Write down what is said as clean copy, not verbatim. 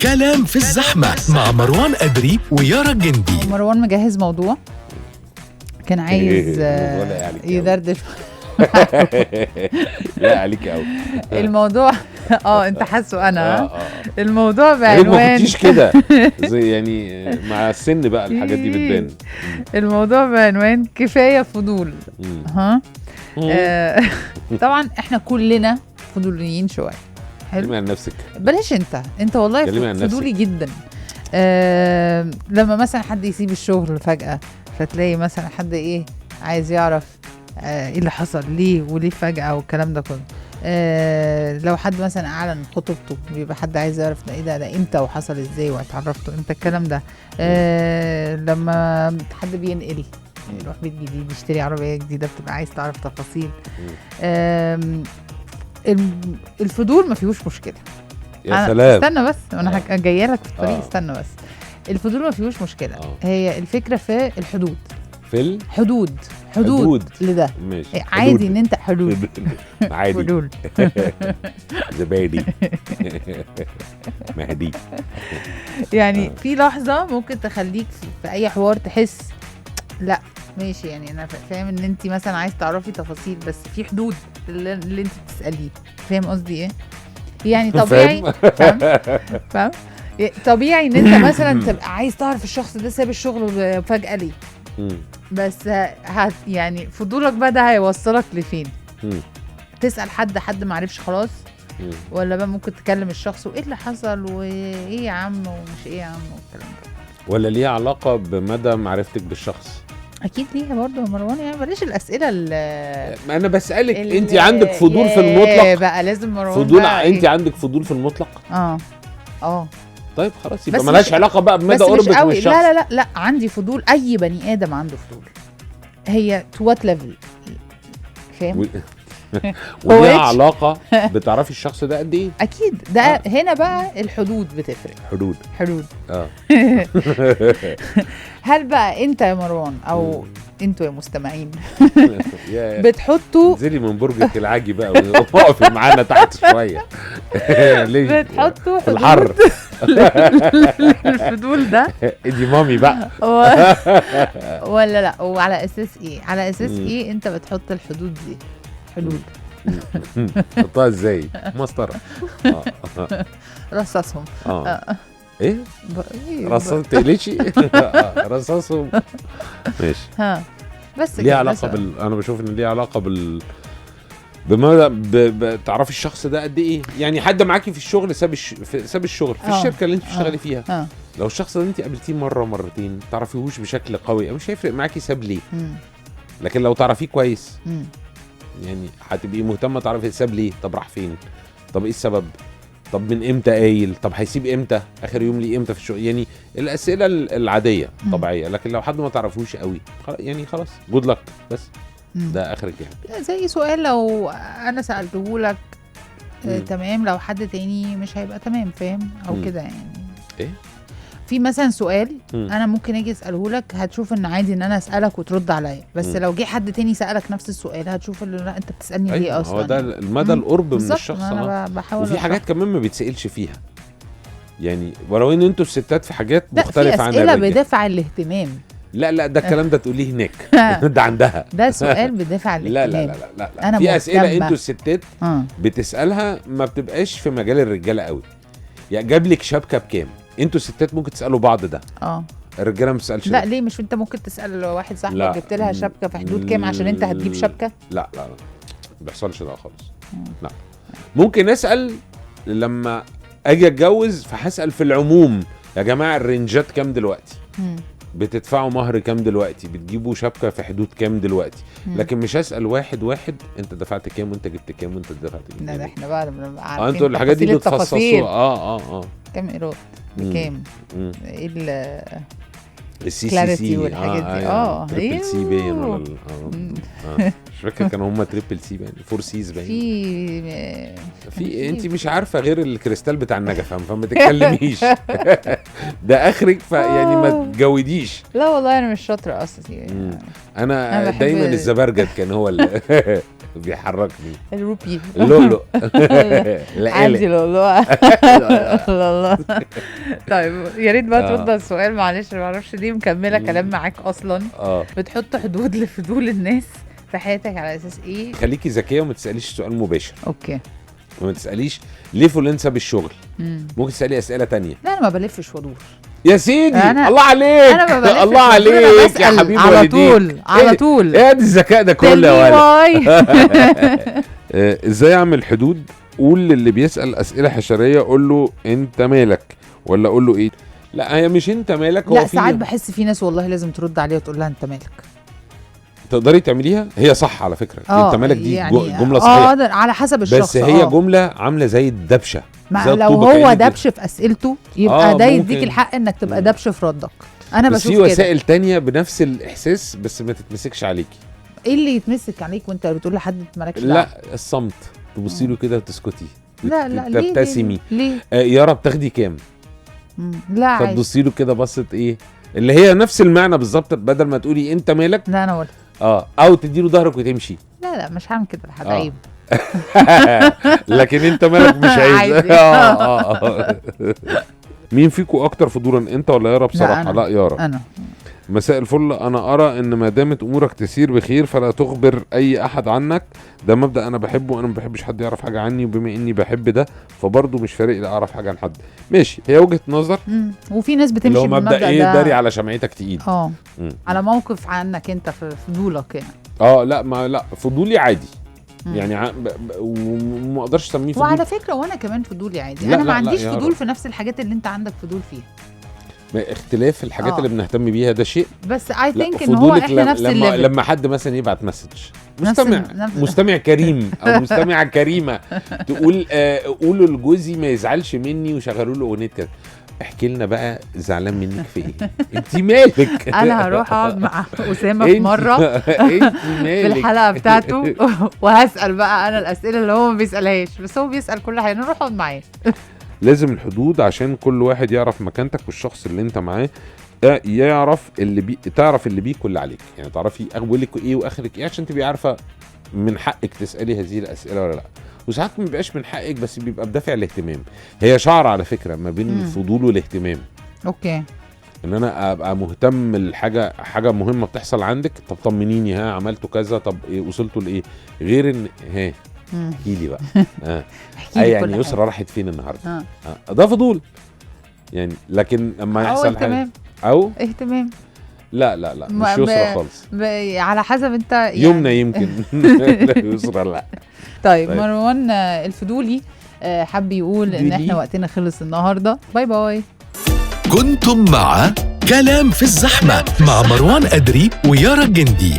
كلام في الزحمة مع مروان أدري ويارا الجندي. مروان مجهز موضوع كان عايز يدردش. لا عليك قوي الموضوع انت حاسه انا الموضوع ما بعنوان كنتيش كده زي يعني مع السن بقى الحاجات دي بتبان. الموضوع بعنوان كفايه فضول. طبعا احنا كلنا فضوليين شويه. كلمي عن نفسك. بلاش انت والله فضولي جدا. لما مثلا حد يسيب الشغل فجأة فتلاقي مثلا حد عايز يعرف ايه اللي حصل ليه وليه فجأة والكلام ده كله. لو حد مثلا اعلن خطوبته بيبقى حد عايز يعرف ده امتى وحصل ازاي واتعرفتوا امتى الكلام ده. لما حد بينقل يروح بيت جديد يشتري عربية جديدة بتبقى عايز تعرف تفاصيل. الفضول ما فيهوش مشكلة. يا سلام. استنى بس انا جايه لك في الطريق. استنى بس. الفضول ما فيهوش مشكله. هي الفكره في الحدود. في حدود لده. ماشي. عادي ان انت حدود. عادي. حدود. زبادي. مهدي. يعني في لحظه ممكن تخليك في اي حوار تحس لا ماشي، يعني انا فاهم ان انت مثلا عايز تعرفي تفاصيل بس في حدود اللي انت بتساليه. فاهم قصدي ايه؟ يعني طبيعي. فاهم طبيعي ان انت مثلا تبقى عايز تعرف الشخص ده ساب الشغل فجأة ليه. بس يعني فضولك بقى ده هيوصلك لفين؟ تسأل حد ما عرفش خلاص، ولا بقى ممكن تكلم الشخص وايه اللي حصل وايه يا عم ومش ايه يا عم والكلام ده، ولا ليه علاقة بمدى معرفتك بالشخص؟ اكيد ليها برضه مروان. يعني بلاش الاسئله ما انا بسالك انت عندك فضول في المطلق بقى لازم مروان فضول انت عندك فضول في المطلق. طيب خلاص يبقى مالهاش علاقه بقى بمدى قربك من الشخص. لا عندي فضول. اي بني ادم عنده فضول. هي تو وات ليفل؟ فاهم؟ وليها علاقه بتعرفي الشخص ده قد ايه. اكيد ده هنا بقى الحدود بتفرق. حدود هل بقى انت يا مروان او انتوا يا مستمعين بتحطوا انزلي من برجك العاجي بقى وقفي معانا تحت شويه. بتحطوا في الحر الفضول ده دي مامي بقى ولا لا؟ وعلى اساس ايه؟ على اساس ايه انت بتحط الحدود دي؟ حدود حطها ازاي؟ مسطره. رصصهم. ايه رصص تقليشي. رصصهم. ماشي. بس ليه علاقه انا بشوف ان ليه علاقه بماذا تعرفي الشخص ده قد ايه. يعني حد معاكي في الشغل ساب الشغل في الشركه اللي انت بتشتغلي فيها. لو الشخص ده انت قابلتيه مره مرتين ما تعرفيهوش بشكل قوي مش هيفرق معاكي ساب ليه. لكن لو تعرفيه كويس يعني هتبقي مهتمه تعرفي ساب ليه، طب راح فين، طب ايه السبب، طب من امتى قايل، طب هيسيب امتى، اخر يوم ليه امتى في الشغل. يعني الاسئله العاديه طبيعيه. لكن لو حد ما تعرفوش قوي يعني خلاص جود لك بس. ده اخرك يعني. زي سؤال لو انا سالته لك تمام، لو حد تاني مش هيبقى تمام. فاهم او كده يعني. ايه في مثلا سؤال انا ممكن اجي اساله لك هتشوف ان عادي ان انا اسالك وترد عليا، بس لو جه حد تاني سالك نفس السؤال هتشوف ان لا انت بتسالني ليه اصلا. هو ده المدى القرب من الشخص. انا بحاول. وفي حاجات كمان ما بيتسالش فيها يعني، ولو ان انتوا الستات في حاجات مختلفه عن الرجاله. اسئله بدافع الاهتمام. لا ده الكلام ده تقوليه هناك. ده عندها ده سؤال بدافع الاهتمام. لا أنا في اسئله انتوا الستات بتسالها ما بتبقاش في مجال الرجاله قوي. يعني جاب لك شبكه بكام، انتوا الستات ممكن تسالوا بعض ده. الرجاله ما بتسالش. لا ليه؟ مش انت ممكن تسال واحد صاحبك جبت لها شبكه في حدود كام عشان انت هتجيب شبكه؟ لا ما بيحصلش ده خالص. لا ممكن اسال لما اجي اتجوز فهسال في العموم يا جماعه الرنجات كام دلوقتي، بتدفعوا مهر كام دلوقتي، بتجيبوا شبكه في حدود كام دلوقتي. لكن مش هسال واحد انت دفعت كام وانت جبت كام وانت دفعت كام. لا ده احنا بقى بنبقى عارفين انتوا الحاجات دي بتخصصوها. كام ايراد بكام، ايه السي سي والحاجات دي. تريبل سي باين ولا مش فاكر كانوا هم تريبل سي باين 4 سيز باين. في انت مش عارفه غير الكريستال بتاع النجفه فما تتكلميش. ده اخرك يعني ما تجوديش. لا والله انا مش شاطره اصلا يعني. انا دايما الزبرجد كان هو بيحركني الروبي لولو عندي لولو. الله. طيب يا ريت بقى ترد على السؤال، معلش ما اعرفش ليه مكمله كلام معاك اصلا. بتحط حدود لفضول الناس في حياتك على اساس ايه؟ خليكي ذكيه وما تساليش سؤال مباشر. اوكي. وما تساليش ليه فلان ساب الشغل. ممكن تسالي اسئله تانية. لا انا ما بلفش وادور يا سيدي. الله عليك. انا ما الله عليك يا حبيبي على والديك. طول على طول. ايه دي الذكاء ده كله يا ولد. ازاي اعمل حدود؟ قول للي بيسال اسئله حشريه قول له انت مالك، ولا قول له ايه؟ لا هي مش انت مالك. لا ساعات بحس في ناس والله لازم ترد عليها وتقول لها انت مالك. تقدري تعمليها؟ هي صح على فكره. انت مالك دي يعني جمله صحيحه على حسب الشخص. بس هي جمله عامله زي الدبشه. لو هو دبش في اسئلته يبقى ده يديك الحق انك تبقى دبش في ردك. انا بشوف كده. بس في وسائل تانية بنفس الاحساس بس ما تتمسكش عليكي. ايه اللي يتمسك عليك وانت بتقول لحد مالكش دعوه؟ لا الصمت. تبصي له كده وتسكتي. لا تبتسمي. ليه؟ يارا بتاخدي كام؟ لا عادي. فتبصي له كده بصه ايه اللي هي نفس المعنى بالظبط، بدل ما تقولي انت مالك. لا انا ولا او تدي له ظهرك وتمشي. لا مش هعمل كده لحد. عيب. لكن انت مالك مش عايز. مين فيكم اكتر فضولا، انت ولا يارا؟ بصراحه لا يارا. انا. مساء الفل. انا ارى ان ما دامت امورك تسير بخير فلا تخبر اي احد عنك. ده مبدأ انا بحبه. انا ما بحبش حد يعرف حاجه عني، وبما اني بحب ده فبرضه مش فارق لي اعرف حاجه عن حد. ماشي هي وجهه نظر. وفي ناس بتمشي بالمبدأ ده. ايه داري على شمعتك تقيل. على موقف عنك انت في فضولك يعني. لا فضولي عادي. يعني وما اقدرش اسميه فضول. وعلى فكره وانا كمان فضولي عادي. انا ما عنديش فضول في نفس الحاجات اللي انت عندك فضول فيها. اختلاف الحاجات اللي بنهتم بيها ده شيء. بس اي ثينك ان هو احنا نفس الليفل. لما حد مثلا يبعت مسج مستمع كريم او مستمعه كريمه تقول قولوا لجوزي ما يزعلش مني وشغلوا له اغنيه كده. احكي لنا بقى زعلان منك في ايه؟ انت مالك؟ انا هروح اقعد مع اسامه في مره انت مالك في الحلقه بتاعته وهسال بقى انا الاسئله اللي هو ما بيسالهاش، بس هو بيسال كل حاجه. نروح اقعد معاه. لازم الحدود عشان كل واحد يعرف مكانتك، والشخص اللي انت معاه يعرف تعرف اللي بيك واللي عليك. يعني تعرفي اولك ايه واخرك ايه عشان تبقي عارفه من حقك تسالي هذه الاسئله ولا لا. وساعات ما بيبقاش من حقك بس بيبقى بدافع الاهتمام. هي شعر على فكره ما بين الفضول والاهتمام. اوكي. ان انا ابقى مهتم لحاجه مهمه بتحصل عندك. طب طمنيني، عملتوا كذا، طب إيه وصلتوا لايه، غير ان احكي لي بقى. يعني يسرا راحت فين النهارده. ده فضول يعني. لكن لما يحصل حاجه او اهتمام لا مش يسرا خالص. على حسب انت يعني. يمنى يمكن. لا يسرا لا. طيب مروان الفضولي حب يقول ان احنا وقتنا خلص النهارده. باي باي. كنتم مع كلام في الزحمة مع مروان أدري ويارا الجندي